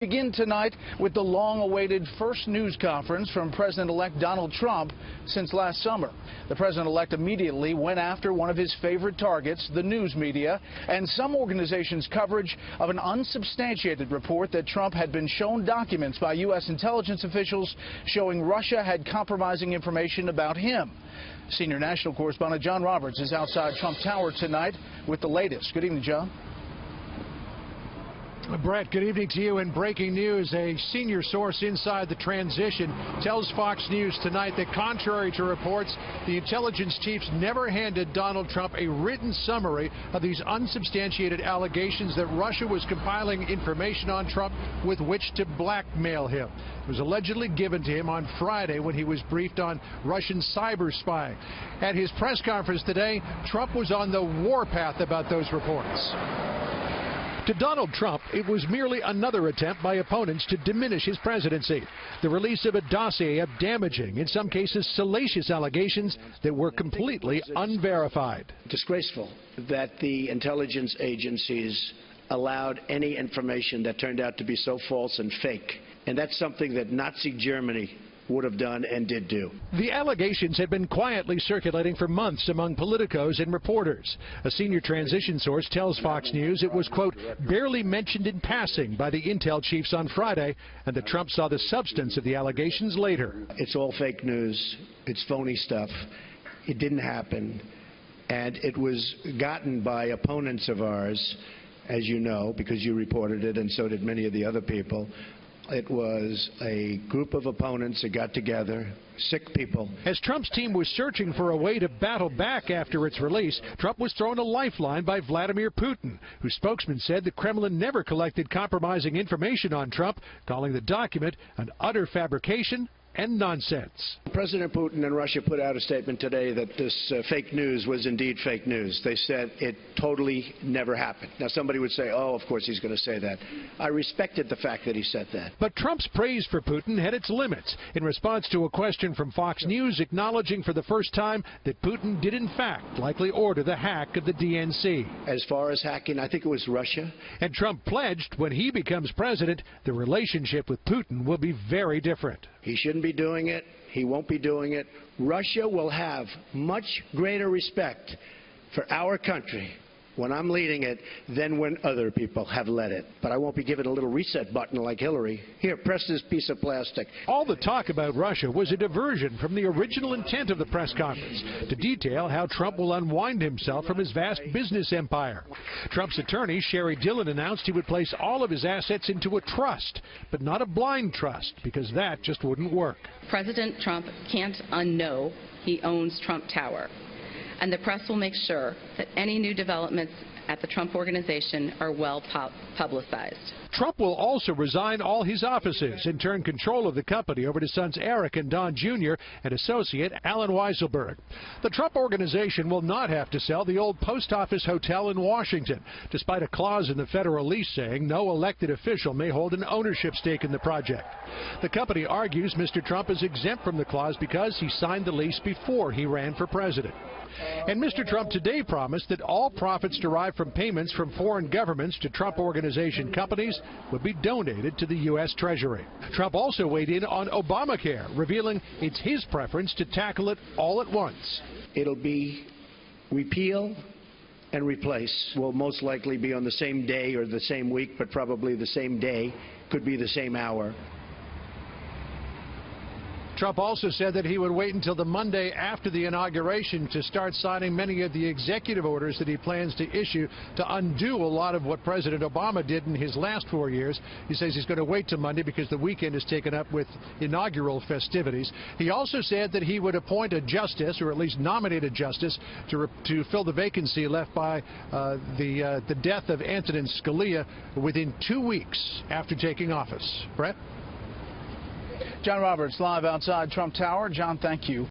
Begin tonight with the long-awaited first news conference from President-elect Donald Trump since last summer. The president-elect immediately went after one of his favorite targets, the news media, and some organizations' coverage of an unsubstantiated report that Trump had been shown documents by U.S. intelligence officials showing Russia had compromising information about him. Senior national correspondent John Roberts is outside Trump Tower tonight with the latest. Good evening, John. Brett, good evening to you. In breaking news, a senior source inside the transition tells Fox News tonight that contrary to reports, the intelligence chiefs never handed Donald Trump a written summary of these unsubstantiated allegations that Russia was compiling information on Trump with which to blackmail him. It was allegedly given to him on Friday when he was briefed on Russian cyber spying. At his press conference today, Trump was on the warpath about those reports. To Donald Trump, it was merely another attempt by opponents to diminish his presidency. The release of a dossier of damaging, in some cases salacious allegations that were completely unverified. Disgraceful that the intelligence agencies allowed any information that turned out to be so false and fake. And that's something that Nazi Germany would have done and did do. The allegations had been quietly circulating for months among politicos and reporters. A senior transition source tells Fox News it was, quote, barely mentioned in passing by the intel chiefs on Friday, and that Trump saw the substance of the allegations later. It's all fake news. It's phony stuff. It didn't happen. And it was gotten by opponents of ours, as you know, because you reported it, and so did many of the other people. It was a group of opponents that got together, sick people. As Trump's team was searching for a way to battle back after its release, Trump was thrown a lifeline by Vladimir Putin, whose spokesman said the Kremlin never collected compromising information on Trump, calling the document an utter fabrication and nonsense. President Putin and Russia put out a statement today that this fake news was indeed fake news. They said it totally never happened. Now, somebody would say, oh, of course he's going to say that. I respected the fact that he said that. But Trump's praise for Putin had its limits. In response to a question from Fox News acknowledging for the first time that Putin did in fact likely order the hack of the DNC. As far as hacking, I think it was Russia. And Trump pledged when he becomes president, the relationship with Putin will be very different. He shouldn't be doing it. He won't be doing it. Russia will have much greater respect for our country when I'm leading it than when other people have led it. But I won't be given a little reset button like Hillary. Here, press this piece of plastic. All the talk about Russia was a diversion from the original intent of the press conference to detail how Trump will unwind himself from his vast business empire. Trump's attorney, Sherry Dillon, announced he would place all of his assets into a trust, but not a blind trust, because that just wouldn't work. President Trump can't unknow he owns Trump Tower. And the press will make sure that any new developments at the Trump Organization are well publicized. Trump will also resign all his offices and turn control of the company over to sons Eric and Don Jr. and associate Alan Weisselberg. The Trump Organization will not have to sell the old post office hotel in Washington, despite a clause in the federal lease saying no elected official may hold an ownership stake in the project. The company argues Mr. Trump is exempt from the clause because he signed the lease before he ran for president. And Mr. Trump today promised that all profits derived from payments from foreign governments to Trump Organization companies would be donated to the U.S. Treasury. Trump also weighed in on Obamacare, revealing it's his preference to tackle it all at once. It'll be repeal and replace. Will most likely be on the same day or the same week, but probably the same day, could be the same hour. Trump also said that he would wait until the Monday after the inauguration to start signing many of the executive orders that he plans to issue to undo a lot of what President Obama did in his last 4 years. He says he's going to wait till Monday because the weekend is taken up with inaugural festivities. He also said that he would appoint a justice, or at least nominate a justice, to fill the vacancy left by the death of Antonin Scalia within 2 weeks after taking office. Brett? John Roberts live outside Trump Tower. John, thank you.